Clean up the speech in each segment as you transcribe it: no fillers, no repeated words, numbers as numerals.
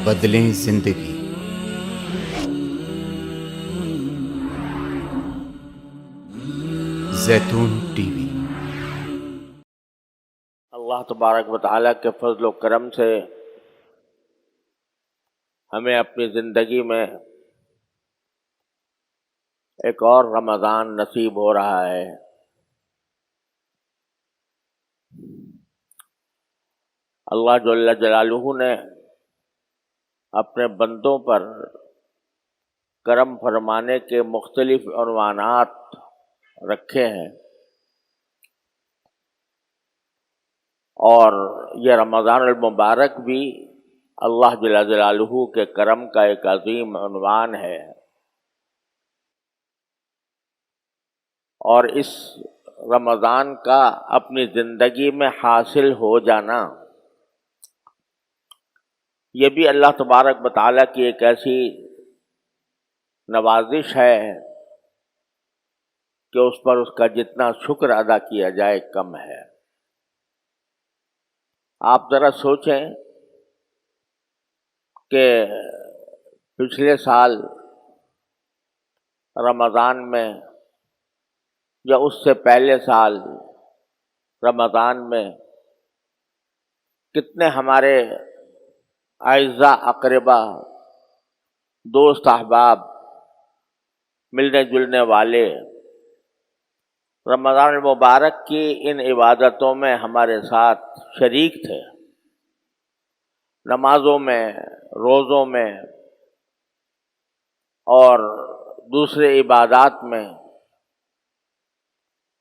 بدلیں زندگی۔ زیتون ٹی وی۔ اللہ تبارک و تعالیٰ کے فضل و کرم سے ہمیں اپنی زندگی میں ایک اور رمضان نصیب ہو رہا ہے۔ اللہ جل جلالہ نے اپنے بندوں پر کرم فرمانے کے مختلف عنوانات رکھے ہیں، اور یہ رمضان المبارک بھی اللہ جل جلالہ کے کرم کا ایک عظیم عنوان ہے۔ اور اس رمضان کا اپنی زندگی میں حاصل ہو جانا، یہ بھی اللہ تبارک و تعالیٰ کی ایک ایسی نوازش ہے کہ اس پر اس کا جتنا شکر ادا کیا جائے کم ہے۔ آپ ذرا سوچیں کہ پچھلے سال رمضان میں یا اس سے پہلے سال رمضان میں کتنے ہمارے اعزاء اقربا، دوست احباب، ملنے جلنے والے رمضان المبارک کی ان عبادتوں میں ہمارے ساتھ شریک تھے، نمازوں میں، روزوں میں اور دوسرے عبادات میں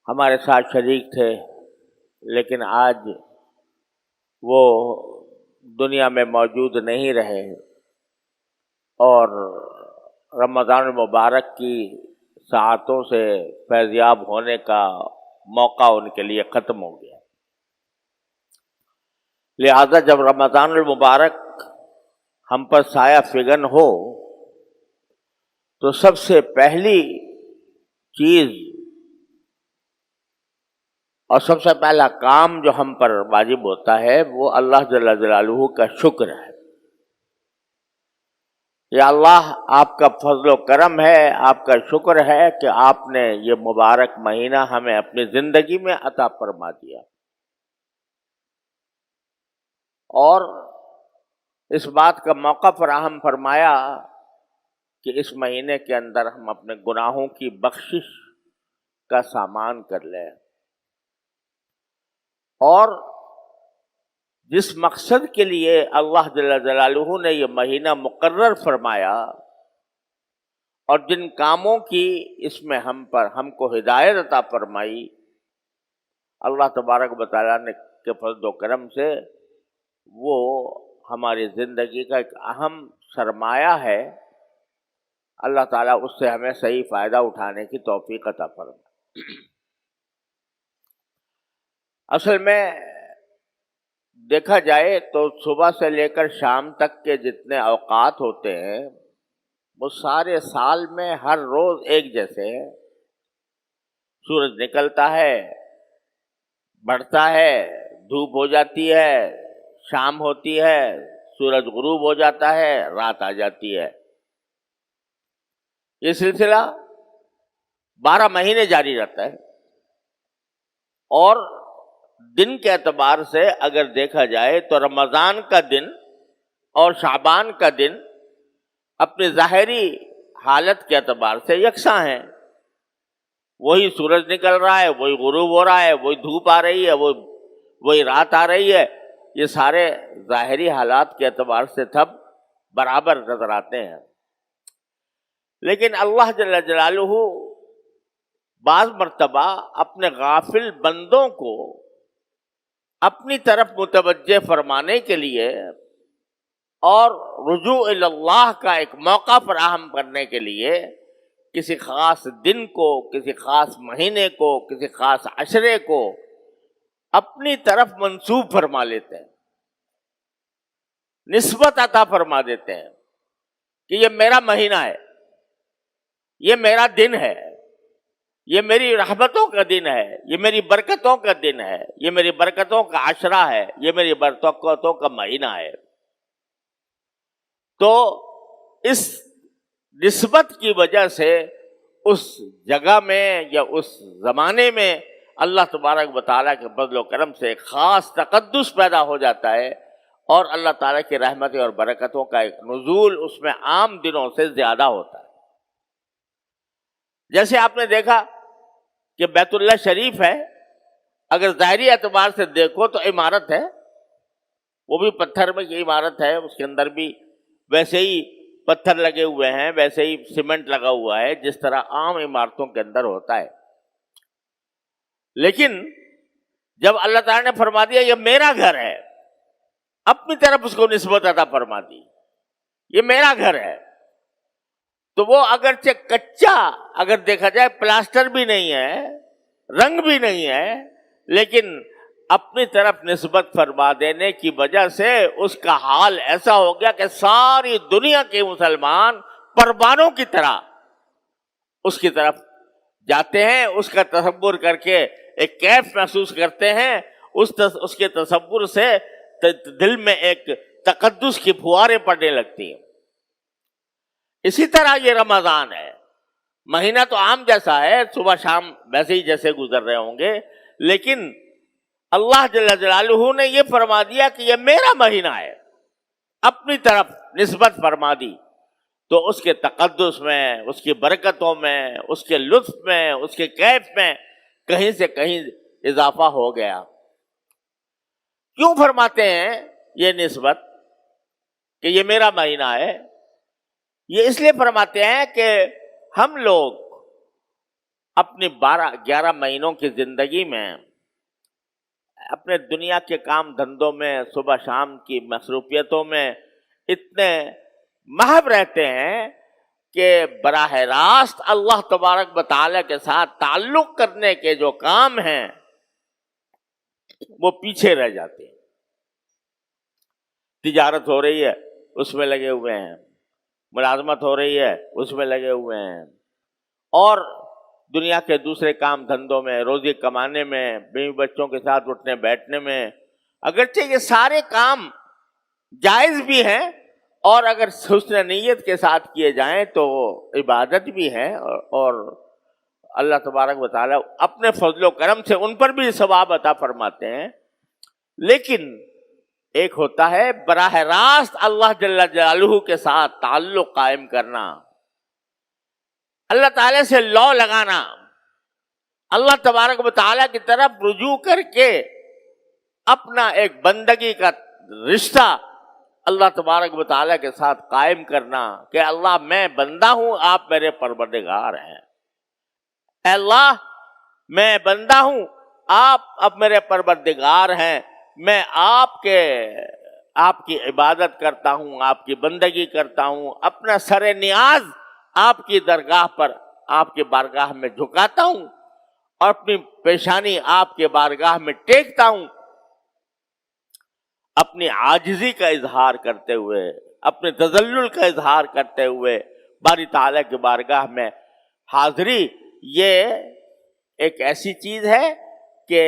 ہمارے ساتھ شریک تھے، لیکن آج وہ دنیا میں موجود نہیں رہے اور رمضان المبارک کی ساعتوں سے فیضیاب ہونے کا موقع ان کے لیے ختم ہو گیا۔ لہذا جب رمضان المبارک ہم پر سایہ فگن ہو تو سب سے پہلی چیز اور سب سے پہلا کام جو ہم پر واجب ہوتا ہے وہ اللہ جل جلالہ کا شکر ہے۔ یا اللہ، آپ کا فضل و کرم ہے، آپ کا شکر ہے کہ آپ نے یہ مبارک مہینہ ہمیں اپنی زندگی میں عطا فرما دیا، اور اس بات کا موقع فراہم فرمایا کہ اس مہینے کے اندر ہم اپنے گناہوں کی بخشش کا سامان کر لیں، اور جس مقصد کے لیے اللہ جل جلالہ نے یہ مہینہ مقرر فرمایا اور جن کاموں کی اس میں ہم کو ہدایت عطا فرمائی، اللہ تبارک و تعالیٰ نے کے فضل و کرم سے وہ ہماری زندگی کا ایک اہم سرمایہ ہے۔ اللہ تعالیٰ اس سے ہمیں صحیح فائدہ اٹھانے کی توفیق عطا فرمائے۔ اصل میں دیکھا جائے تو صبح سے لے کر شام تک کے جتنے اوقات ہوتے ہیں وہ سارے سال میں ہر روز ایک جیسے ہیں۔ سورج نکلتا ہے، بڑھتا ہے، دھوپ ہو جاتی ہے، شام ہوتی ہے، سورج غروب ہو جاتا ہے، رات آ جاتی ہے۔ یہ سلسلہ 12 مہینے جاری رہتا ہے، اور دن کے اعتبار سے اگر دیکھا جائے تو رمضان کا دن اور شعبان کا دن اپنی ظاہری حالت کے اعتبار سے یکساں ہیں۔ وہی سورج نکل رہا ہے، وہی غروب ہو رہا ہے، وہی دھوپ آ رہی ہے، وہی رات آ رہی ہے۔ یہ سارے ظاہری حالات کے اعتبار سے سب برابر نظر آتے ہیں، لیکن اللہ جل جلالہ بعض مرتبہ اپنے غافل بندوں کو اپنی طرف متوجہ فرمانے کے لیے اور رجوع الی اللہ کا ایک موقع فراہم کرنے کے لیے کسی خاص دن کو، کسی خاص مہینے کو، کسی خاص عشرے کو اپنی طرف منسوب فرما لیتے ہیں، نسبت عطا فرما دیتے ہیں کہ یہ میرا مہینہ ہے، یہ میرا دن ہے، یہ میری رحمتوں کا دن ہے، یہ میری برکتوں کا دن ہے، یہ میری برکتوں کا عشرہ ہے، یہ میری برکتوں کا مہینہ ہے۔ تو اس نسبت کی وجہ سے اس جگہ میں یا اس زمانے میں اللہ تبارک و تعالیٰ کے فضل و کرم سے ایک خاص تقدس پیدا ہو جاتا ہے، اور اللہ تعالیٰ کی رحمتیں اور برکتوں کا ایک نزول اس میں عام دنوں سے زیادہ ہوتا ہے۔ جیسے آپ نے دیکھا کہ بیت اللہ شریف ہے، اگر ظاہری اعتبار سے دیکھو تو عمارت ہے، وہ بھی پتھر میں کی عمارت ہے، اس کے اندر بھی ویسے ہی پتھر لگے ہوئے ہیں، ویسے ہی سیمنٹ لگا ہوا ہے جس طرح عام عمارتوں کے اندر ہوتا ہے۔ لیکن جب اللہ تعالیٰ نے فرما دیا یہ میرا گھر ہے، اپنی طرف اس کو نسبت عطا فرما دی، یہ میرا گھر ہے، تو وہ اگرچہ کچا اگر دیکھا جائے، پلاسٹر بھی نہیں ہے، رنگ بھی نہیں ہے، لیکن اپنی طرف نسبت فرما دینے کی وجہ سے اس کا حال ایسا ہو گیا کہ ساری دنیا کے مسلمان پروانوں کی طرح اس کی طرف جاتے ہیں، اس کا تصور کر کے ایک کیف محسوس کرتے ہیں، اس کے تصور سے دل میں ایک تقدس کی پھواریں پڑنے لگتی ہیں۔ اسی طرح یہ رمضان ہے، مہینہ تو عام جیسا ہے، صبح شام ویسے ہی جیسے گزر رہے ہوں گے، لیکن اللہ جل جلالہ نے یہ فرما دیا کہ یہ میرا مہینہ ہے، اپنی طرف نسبت فرما دی، تو اس کے تقدس میں، اس کی برکتوں میں، اس کے لطف میں، اس کے کیف میں کہیں سے کہیں اضافہ ہو گیا۔ کیوں فرماتے ہیں یہ نسبت کہ یہ میرا مہینہ ہے؟ یہ اس لیے فرماتے ہیں کہ ہم لوگ اپنی 11 مہینوں کی زندگی میں اپنے دنیا کے کام دھندوں میں، صبح شام کی مصروفیتوں میں اتنے محو رہتے ہیں کہ براہ راست اللہ تبارک و تعالیٰ کے ساتھ تعلق کرنے کے جو کام ہیں وہ پیچھے رہ جاتے ہیں۔ تجارت ہو رہی ہے، اس میں لگے ہوئے ہیں، ملازمت ہو رہی ہے، اس میں لگے ہوئے ہیں، اور دنیا کے دوسرے کام دھندوں میں، روزی کمانے میں، بیوی بچوں کے ساتھ اٹھنے بیٹھنے میں، اگرچہ یہ سارے کام جائز بھی ہیں اور اگر حسن نیت کے ساتھ کیے جائیں تو عبادت بھی ہے، اور اللہ تبارک و تعالیٰ اپنے فضل و کرم سے ان پر بھی ثواب عطا فرماتے ہیں، لیکن ایک ہوتا ہے براہ راست اللہ جل جلالہ کے ساتھ تعلق قائم کرنا، اللہ تعالیٰ سے لو لگانا، اللہ تبارک و تعالیٰ کی طرف رجوع کر کے اپنا ایک بندگی کا رشتہ اللہ تبارک و تعالیٰ کے ساتھ قائم کرنا کہ اللہ میں بندہ ہوں، آپ میرے پروردگار ہیں، اے اللہ میں بندہ ہوں، آپ اب میرے پروردگار ہیں، میں آپ کی عبادت کرتا ہوں، آپ کی بندگی کرتا ہوں، اپنا سر نیاز آپ کی درگاہ پر، آپ کی بارگاہ میں جھکاتا ہوں، اور اپنی پیشانی آپ کے بارگاہ میں ٹیکتا ہوں، اپنی عاجزی کا اظہار کرتے ہوئے، اپنے تذلل کا اظہار کرتے ہوئے باری تعالیٰ کی بارگاہ میں حاضری۔ یہ ایک ایسی چیز ہے کہ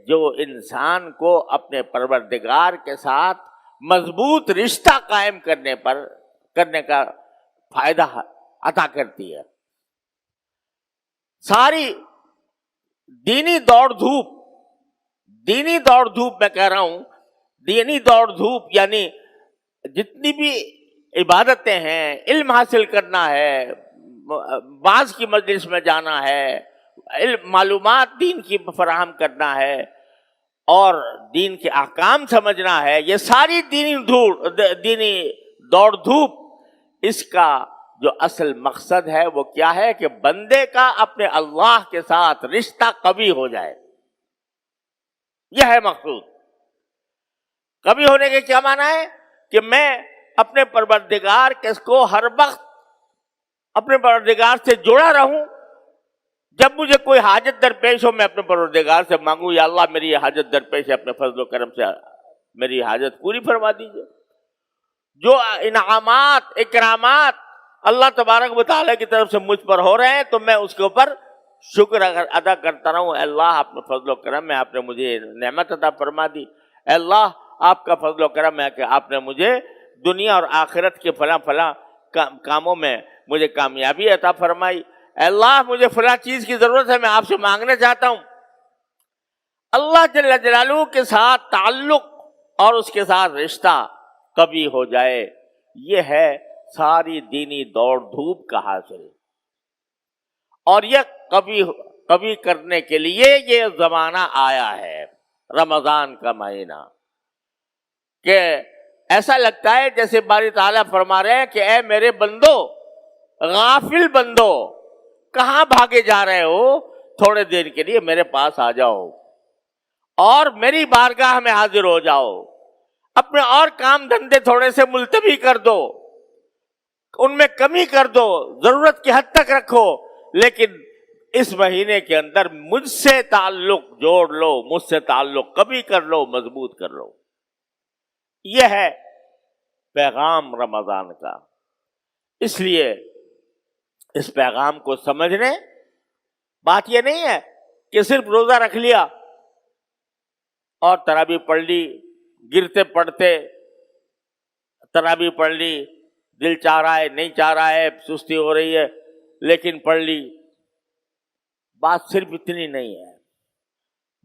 جو انسان کو اپنے پروردگار کے ساتھ مضبوط رشتہ قائم کرنے کا فائدہ عطا کرتی ہے۔ ساری دینی دوڑ دھوپ میں کہہ رہا ہوں، دینی دوڑ دھوپ یعنی جتنی بھی عبادتیں ہیں، علم حاصل کرنا ہے، بعض کی مجلس میں جانا ہے، معلومات دین کی فراہم کرنا ہے، اور دین کے احکام سمجھنا ہے، یہ ساری دینی دوڑ دھوپ، اس کا جو اصل مقصد ہے وہ کیا ہے کہ بندے کا اپنے اللہ کے ساتھ رشتہ قوی ہو جائے، یہ ہے مقصود۔ قوی ہونے کے کیا معنی ہے کہ میں اپنے پروردگار کو ہر وقت اپنے پروردگار سے جڑا رہوں، جب مجھے کوئی حاجت درپیش ہو میں اپنے پروردگار سے مانگوں، یا اللہ میری یہ حاجت درپیش ہے، اپنے فضل و کرم سے میری حاجت پوری فرما دیجیے۔ جو انعامات اکرامات اللہ تبارک و تعالیٰ کی طرف سے مجھ پر ہو رہے ہیں تو میں اس کے اوپر شکر ادا کرتا رہوں، اے اللہ اپنے فضل و کرم میں آپ نے مجھے نعمت عطا فرما دی، اے اللہ آپ کا فضل و کرم ہے کہ آپ نے مجھے دنیا اور آخرت کے فلاں فلاں کاموں میں مجھے کامیابی عطا فرمائی. اے اللہ مجھے فلاں چیز کی ضرورت ہے، میں آپ سے مانگنا چاہتا ہوں. اللہ جل جلالہ کے ساتھ تعلق اور اس کے ساتھ رشتہ کبھی ہو جائے، یہ ہے ساری دینی دوڑ دھوپ کا حاصل. اور یہ کبھی کرنے کے لیے یہ زمانہ آیا ہے، رمضان کا مہینہ، کہ ایسا لگتا ہے جیسے باری تعالیٰ فرما رہے ہیں کہ اے میرے بندو، غافل بندو، کہاں بھاگے جا رہے ہو؟ تھوڑے دیر کے لیے میرے پاس آ جاؤ اور میری بارگاہ میں حاضر ہو جاؤ. اپنے اور کام دھندے تھوڑے سے ملتوی کر دو، ان میں کمی کر دو، ضرورت کی حد تک رکھو، لیکن اس مہینے کے اندر مجھ سے تعلق جوڑ لو، مجھ سے تعلق کبھی کر لو، مضبوط کر لو. یہ ہے پیغام رمضان کا. اس لیے اس پیغام کو سمجھنے، بات یہ نہیں ہے کہ صرف روزہ رکھ لیا اور تراویح پڑھ لی، گرتے پڑتے تراویح پڑھ لی، دل چاہ رہا ہے نہیں چاہ رہا ہے، سستی ہو رہی ہے لیکن پڑھ لی. بات صرف اتنی نہیں ہے.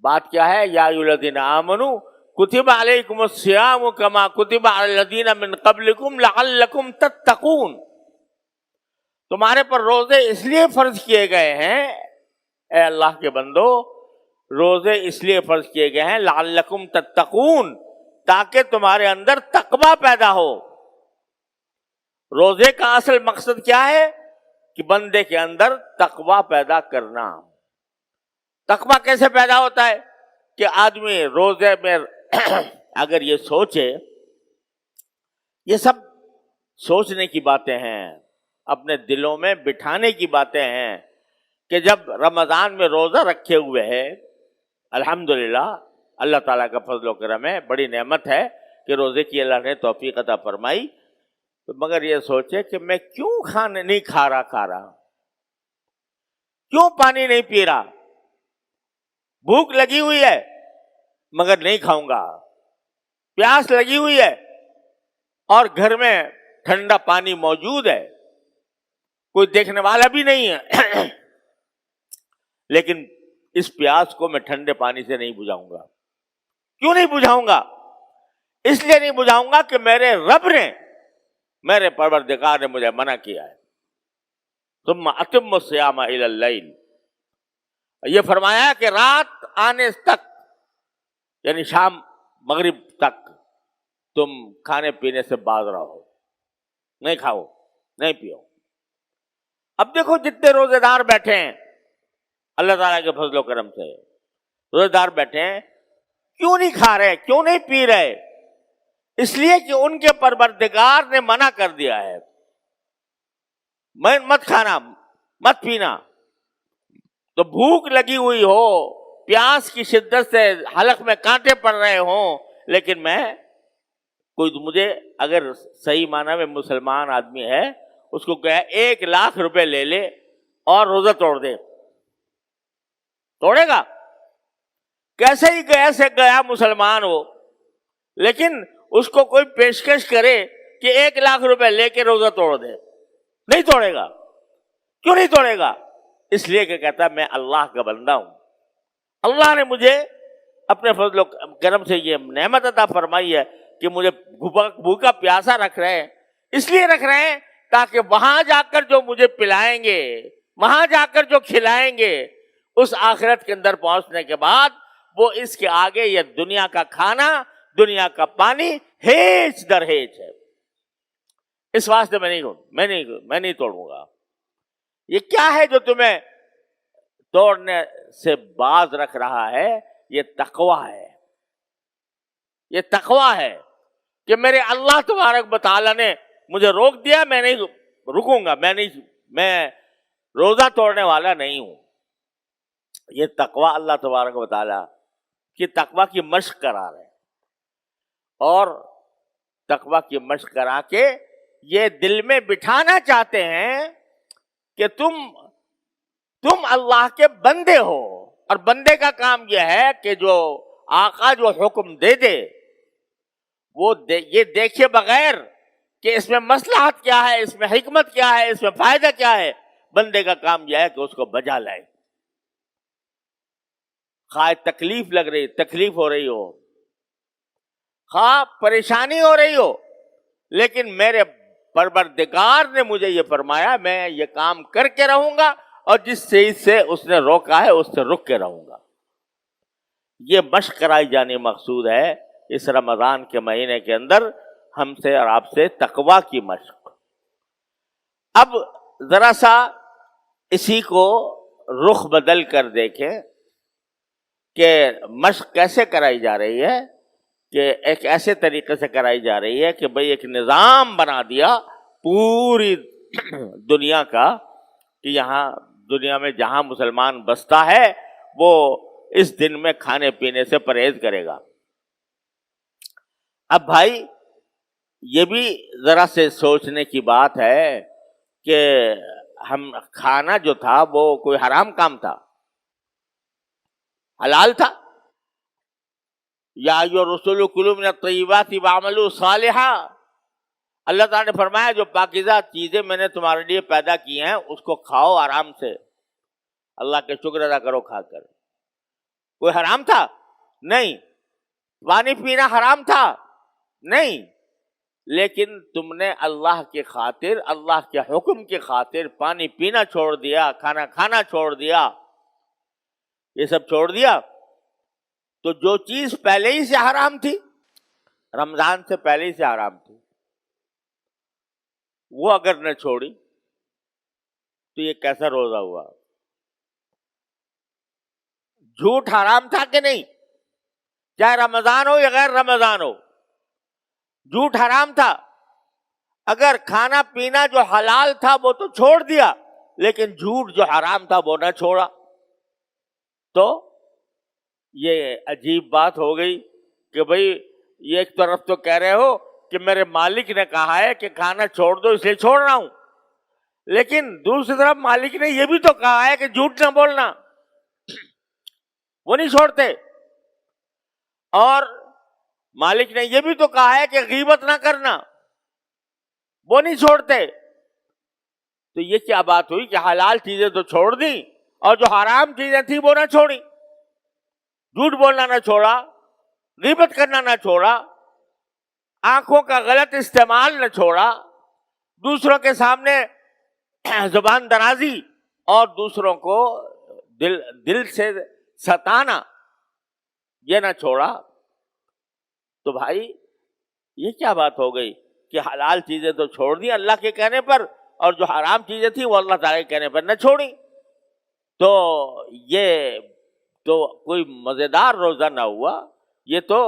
بات کیا ہے؟ یا ایھا الذین آمنوا کتب علیکم الصیام کما کتب علی الذین من قبلکم لعلکم تتقون. تمہارے پر روزے اس لیے فرض کیے گئے ہیں اے اللہ کے بندو، روزے اس لیے فرض کیے گئے ہیں لعلکم تتقون، تاکہ تمہارے اندر تقوی پیدا ہو. روزے کا اصل مقصد کیا ہے؟ کہ بندے کے اندر تقوی پیدا کرنا. تقوی کیسے پیدا ہوتا ہے؟ کہ آدمی روزے میں اگر یہ سوچے، یہ سب سوچنے کی باتیں ہیں، اپنے دلوں میں بٹھانے کی باتیں ہیں کہ جب رمضان میں روزہ رکھے ہوئے ہے، الحمدللہ اللہ تعالیٰ کا فضل و کرم ہے، بڑی نعمت ہے کہ روزے کی اللہ نے توفیق عطا فرمائی. تو مگر یہ سوچے کہ میں کیوں کھانے نہیں کھا رہا، کیوں پانی نہیں پی رہا؟ بھوک لگی ہوئی ہے مگر نہیں کھاؤں گا، پیاس لگی ہوئی ہے اور گھر میں ٹھنڈا پانی موجود ہے، کوئی دیکھنے والا بھی نہیں ہے لیکن اس پیاس کو میں ٹھنڈے پانی سے نہیں بجھاؤں گا. کیوں نہیں بجھاؤں گا؟ اس لیے نہیں بجھاؤں گا کہ میرے رب نے، میرے پروردگار نے مجھے منع کیا ہے. ثم اتم الصیام الی اللیل، یہ فرمایا کہ رات آنے تک، یعنی شام مغرب تک تم کھانے پینے سے باز رہو، نہیں کھاؤ نہیں پیو. اب دیکھو جتنے روزے دار بیٹھے ہیں اللہ تعالیٰ کے فضل و کرم سے، روزے دار بیٹھے ہیں، کیوں نہیں کھا رہے، کیوں نہیں پی رہے؟ اس لیے کہ ان کے پروردگار نے منع کر دیا ہے، مت کھانا مت پینا. تو بھوک لگی ہوئی ہو، پیاس کی شدت سے حلق میں کانٹے پڑ رہے ہوں، لیکن مجھے اگر صحیح معنی میں مسلمان آدمی ہے، اس کو کہا 1,00,000 روپے لے لے اور روزہ توڑ دے، توڑے گا؟ کیسے ہی گیا مسلمان ہو، لیکن اس کو کوئی پیشکش کرے کہ 1,00,000 روپے لے کے روزہ توڑ دے، نہیں توڑے گا. کیوں نہیں توڑے گا؟ اس لیے کہ کہتا ہے میں اللہ کا بندہ ہوں، اللہ نے مجھے اپنے فضل و کرم سے یہ نعمت عطا فرمائی ہے کہ مجھے بھوکا پیاسا رکھ رہے ہیں. اس لیے رکھ رہے ہیں تاکہ وہاں جا کر جو مجھے پلائیں گے، وہاں جا کر جو کھلائیں گے، اس آخرت کے اندر پہنچنے کے بعد وہ اس کے آگے یہ دنیا کا کھانا، دنیا کا پانی ہیچ در ہیچ ہے. اس واسطے میں نہیں توڑوں گا. یہ کیا ہے جو تمہیں توڑنے سے باز رکھ رہا ہے؟ یہ تقویٰ ہے. یہ تقویٰ ہے کہ میرے اللہ تبارک و تعالیٰ نے مجھے روک دیا، میں نہیں رکوں گا، میں روزہ توڑنے والا نہیں ہوں. یہ تقویٰ اللہ تبارک و تعالیٰ کی تقویٰ کی مشق کرا رہے ہیں، اور تقویٰ کی مشق کرا کے یہ دل میں بٹھانا چاہتے ہیں کہ تم اللہ کے بندے ہو، اور بندے کا کام یہ ہے کہ جو آقا جو حکم دے دے وہ یہ دیکھے بغیر کہ اس میں مصلحت کیا ہے, اس میں حکمت کیا ہے, اس میں فائدہ کیا ہے. بندے کا کام یہ ہے کہ اس کو بجا لائے, خواہ تکلیف لگ رہی, تکلیف ہو رہی ہو, خواہ پریشانی ہو رہی ہو, لیکن میرے پروردگار نے مجھے یہ فرمایا میں یہ کام کر کے رہوں گا, اور جس چیز سے اس نے روکا ہے اس سے رک کے رہوں گا. یہ مشق کرائی جانی مقصود ہے اس رمضان کے مہینے کے اندر ہم سے اور آپ سے, تقویٰ کی مشق. اب ذرا سا اسی کو رخ بدل کر دیکھیں کہ مشق کیسے کرائی جا رہی ہے, کہ ایک ایسے طریقے سے کرائی جا رہی ہے کہ بھئی ایک نظام بنا دیا پوری دنیا کا, کہ یہاں دنیا میں جہاں مسلمان بستا ہے وہ اس دن میں کھانے پینے سے پرہیز کرے گا. اب بھائی یہ بھی ذرا سے سوچنے کی بات ہے کہ ہم کھانا جو تھا وہ کوئی حرام کام تھا, حلال تھا. یا ایھا الرسول کلوا من الطیبات واعملوا صالحا, اللہ تعالیٰ نے فرمایا جو پاکیزہ چیزیں میں نے تمہارے لیے پیدا کی ہیں اس کو کھاؤ آرام سے, اللہ کے شکر ادا کرو کھا کر. کوئی حرام تھا؟ نہیں. پانی پینا حرام تھا؟ نہیں. لیکن تم نے اللہ کی خاطر, اللہ کے حکم کی خاطر پانی پینا چھوڑ دیا, کھانا کھانا چھوڑ دیا, یہ سب چھوڑ دیا. تو جو چیز پہلے ہی سے حرام تھی, رمضان سے پہلے ہی سے حرام تھی, وہ اگر نہ چھوڑی تو یہ کیسا روزہ ہوا؟ جھوٹ حرام تھا کہ نہیں؟ چاہے رمضان ہو یا غیر رمضان ہو, جھوٹ حرام تھا. اگر کھانا پینا جو حلال تھا وہ تو چھوڑ دیا, لیکن جھوٹ جو حرام تھا وہ نہ چھوڑا, تو یہ عجیب بات ہو گئی کہ بھئی یہ ایک طرف تو کہہ رہے ہو کہ میرے مالک نے کہا ہے کہ کھانا چھوڑ دو اس لیے چھوڑ رہا ہوں, لیکن دوسری طرف مالک نے یہ بھی تو کہا ہے کہ جھوٹ نہ بولنا, وہ نہیں چھوڑتے. اور مالک نے یہ بھی تو کہا ہے کہ غیبت نہ کرنا, وہ نہیں چھوڑتے. تو یہ کیا بات ہوئی کہ حلال چیزیں تو چھوڑ دیں اور جو حرام چیزیں تھیں وہ نہ چھوڑی, جھوٹ بولنا نہ چھوڑا, غیبت کرنا نہ چھوڑا, آنکھوں کا غلط استعمال نہ چھوڑا, دوسروں کے سامنے زبان درازی اور دوسروں کو دل سے ستانا یہ نہ چھوڑا. تو بھائی یہ کیا بات ہو گئی کہ حلال چیزیں تو چھوڑ دی اللہ کے کہنے پر, اور جو حرام چیزیں تھیں وہ اللہ تعالیٰ کے کہنے پر نہ چھوڑی. تو یہ تو کوئی مزیدار روزہ نہ ہوا, یہ تو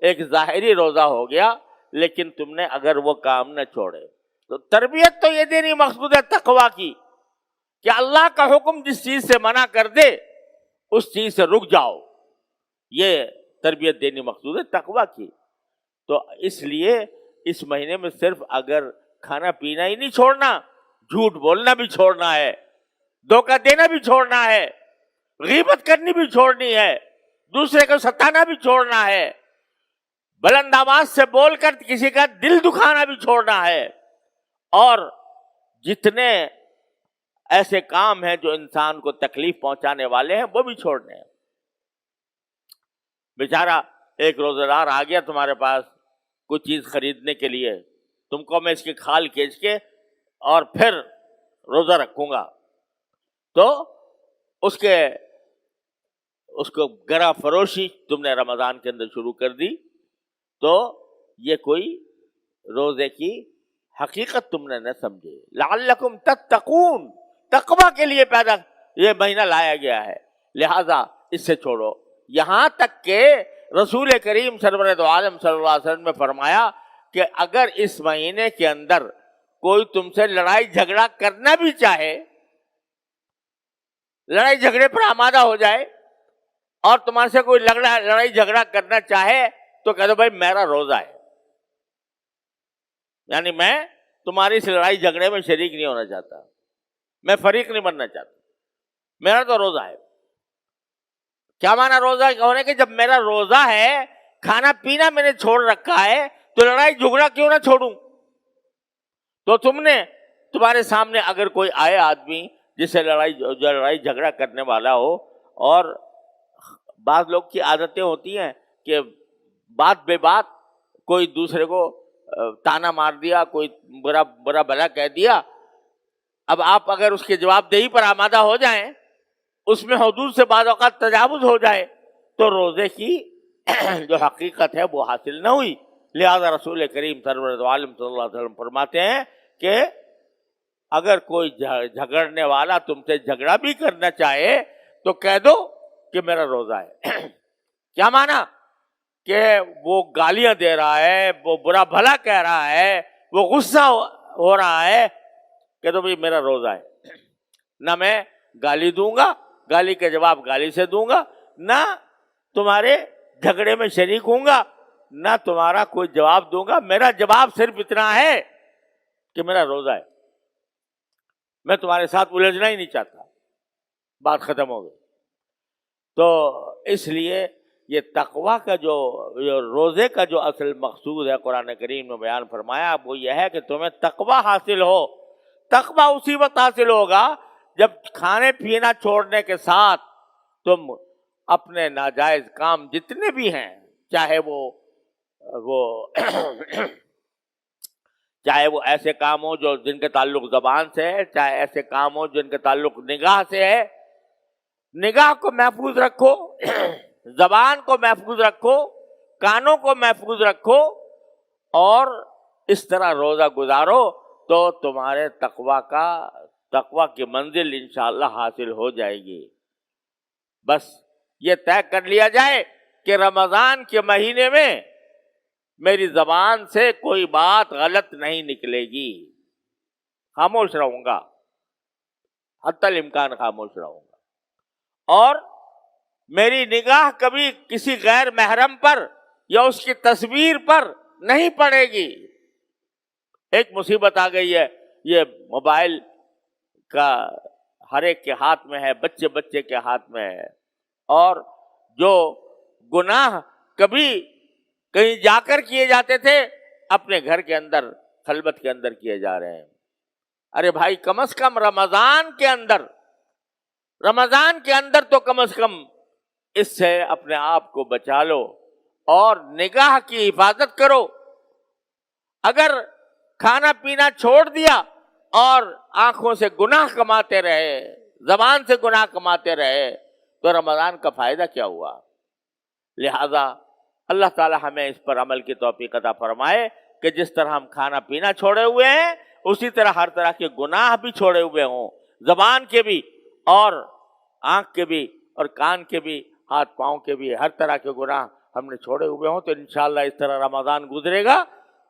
ایک ظاہری روزہ ہو گیا, لیکن تم نے اگر وہ کام نہ چھوڑے. تو تربیت تو یہ دینی مقصود ہے تقویٰ کی, کہ اللہ کا حکم جس چیز سے منع کر دے اس چیز سے رک جاؤ, یہ تربیت دینی مقصود ہے تقویٰ کی. تو اس لیے اس مہینے میں صرف اگر کھانا پینا ہی نہیں چھوڑنا, جھوٹ بولنا بھی چھوڑنا ہے, دھوکہ دینا بھی چھوڑنا ہے, غیبت کرنی بھی چھوڑنی ہے, دوسرے کو ستانا بھی چھوڑنا ہے, بلند آواز سے بول کر کسی کا دل دکھانا بھی چھوڑنا ہے, اور جتنے ایسے کام ہیں جو انسان کو تکلیف پہنچانے والے ہیں وہ بھی چھوڑنے ہیں. بیچارہ ایک روزہ دار آ گیا تمہارے پاس کوئی چیز خریدنے کے لیے, تم کو میں اس کی کھال کھینچ کے اور پھر روزہ رکھوں گا, تو اس کو گرا فروشی تم نے رمضان کے اندر شروع کر دی, تو یہ کوئی روزے کی حقیقت تم نے نہ سمجھے. لعلکم تتقون, تقویٰ کے لیے پیدا یہ مہینہ لایا گیا ہے, لہذا اس سے چھوڑو. یہاں تک کہ رسول کریم سرور دو عالم صلی اللہ علیہ وسلم نے فرمایا کہ اگر اس مہینے کے اندر کوئی تم سے لڑائی جھگڑا کرنا بھی چاہے, لڑائی جھگڑے پر آمادہ ہو جائے اور تمہارے سے کوئی لڑائی جھگڑا کرنا چاہے تو کہہ دو بھائی میرا روزہ ہے, یعنی میں تمہاری اس لڑائی جھگڑے میں شریک نہیں ہونا چاہتا, میں فریق نہیں بننا چاہتا, میرا تو روزہ ہے. کیا معنی روزہ ہونے کے؟ جب میرا روزہ ہے, کھانا پینا میں نے چھوڑ رکھا ہے, تو لڑائی جھگڑا کیوں نہ چھوڑوں؟ تو تمہارے سامنے اگر کوئی آئے آدمی جسے لڑائی جھگڑا کرنے والا ہو، اور بعض لوگ کی عادتیں ہوتی ہیں کہ بات بے بات کوئی دوسرے کو تانا مار دیا، کوئی برا بھلا کہہ دیا، اب آپ اگر اس کے جواب دہی پر آمادہ ہو جائیں، اس میں حدود سے بعض اوقات تجاوز ہو جائے، تو روزے کی جو حقیقت ہے وہ حاصل نہ ہوئی۔ لہذا رسول کریم سرور عالم صلی اللہ علیہ وسلم فرماتے ہیں کہ اگر کوئی جھگڑنے والا تم سے جھگڑا بھی کرنا چاہے تو کہہ دو کہ میرا روزہ ہے۔ کیا مانا؟ کہ وہ گالیاں دے رہا ہے، وہ برا بھلا کہہ رہا ہے، وہ غصہ ہو رہا ہے، کہ تو بھائی میرا روزہ ہے، نہ میں گالی دوں گا، گالی کے جواب گالی سے دوں گا، نہ تمہارے جھگڑے میں شریک ہوں گا، نہ تمہارا کوئی جواب دوں گا، میرا جواب صرف اتنا ہے کہ میرا روزہ ہے، میں تمہارے ساتھ الجھنا ہی نہیں چاہتا، بات ختم ہو گئی۔ تو اس لیے یہ تقویٰ کا جو روزے کا جو اصل مقصود ہے قرآن کریم نے بیان فرمایا وہ یہ ہے کہ تمہیں تقویٰ حاصل ہو۔ تقویٰ اسی وقت حاصل ہوگا جب کھانے پینا چھوڑنے کے ساتھ تم اپنے ناجائز کام جتنے بھی ہیں، چاہے وہ ایسے کام ہو جو جن کے تعلق زبان سے ہے، چاہے ایسے کام ہو جن کے تعلق نگاہ سے ہے، نگاہ کو محفوظ رکھو، زبان کو محفوظ رکھو، کانوں کو محفوظ رکھو، اور اس طرح روزہ گزارو تو تمہارے تقویٰ کی منزل انشاءاللہ حاصل ہو جائے گی۔ بس یہ طے کر لیا جائے کہ رمضان کے مہینے میں میری زبان سے کوئی بات غلط نہیں نکلے گی، خاموش رہوں گا، حتی الامکان خاموش رہوں گا، اور میری نگاہ کبھی کسی غیر محرم پر یا اس کی تصویر پر نہیں پڑے گی۔ ایک مصیبت آ گئی ہے، یہ موبائل کا ہر ایک کے ہاتھ میں ہے، بچے کے ہاتھ میں ہے، اور جو گناہ کبھی کہیں جا کر کیے جاتے تھے اپنے گھر کے اندر خلوت کے اندر کیے جا رہے ہیں۔ ارے بھائی کم از کم رمضان کے اندر تو کم از کم اس سے اپنے آپ کو بچا لو اور نگاہ کی حفاظت کرو۔ اگر کھانا پینا چھوڑ دیا اور آنکھوں سے گناہ کماتے رہے، زبان سے گناہ کماتے رہے، تو رمضان کا فائدہ کیا ہوا؟ لہذا اللہ تعالی ہمیں اس پر عمل کی توفیق عطا فرمائے کہ جس طرح ہم کھانا پینا چھوڑے ہوئے ہیں اسی طرح ہر طرح کے گناہ بھی چھوڑے ہوئے ہوں، زبان کے بھی اور آنکھ کے بھی اور کان کے بھی، ہاتھ پاؤں کے بھی، ہر طرح کے گناہ ہم نے چھوڑے ہوئے ہوں، تو انشاءاللہ اس طرح رمضان گزرے گا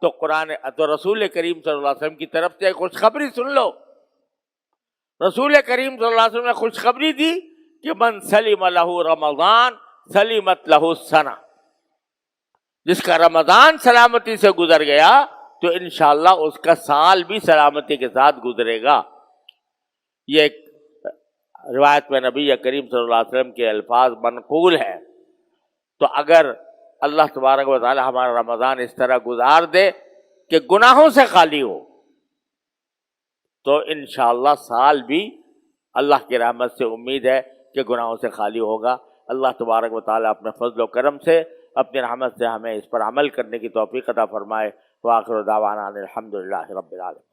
تو رسول کریم صلی اللہ علیہ وسلم کی طرف سے خوشخبری سن لو۔ رسول کریم صلی اللہ علیہ وسلم نے خوشخبری دی کہ من سلم لہ رمضان سلمت لہ السنہ، جس کا رمضان سلامتی سے گزر گیا تو انشاءاللہ اس کا سال بھی سلامتی کے ساتھ گزرے گا۔ یہ ایک روایت میں نبی کریم صلی اللہ علیہ وسلم کے الفاظ منقول ہیں۔ تو اگر اللہ تبارک و تعالی ہمارا رمضان اس طرح گزار دے کہ گناہوں سے خالی ہو تو انشاءاللہ سال بھی اللہ کی رحمت سے امید ہے کہ گناہوں سے خالی ہوگا۔ اللہ تبارک و تعالی اپنے فضل و کرم سے، اپنی رحمت سے ہمیں اس پر عمل کرنے کی توفیق عطا فرمائے۔ وآخر دعوانا ان الحمدللہ رب العالمین۔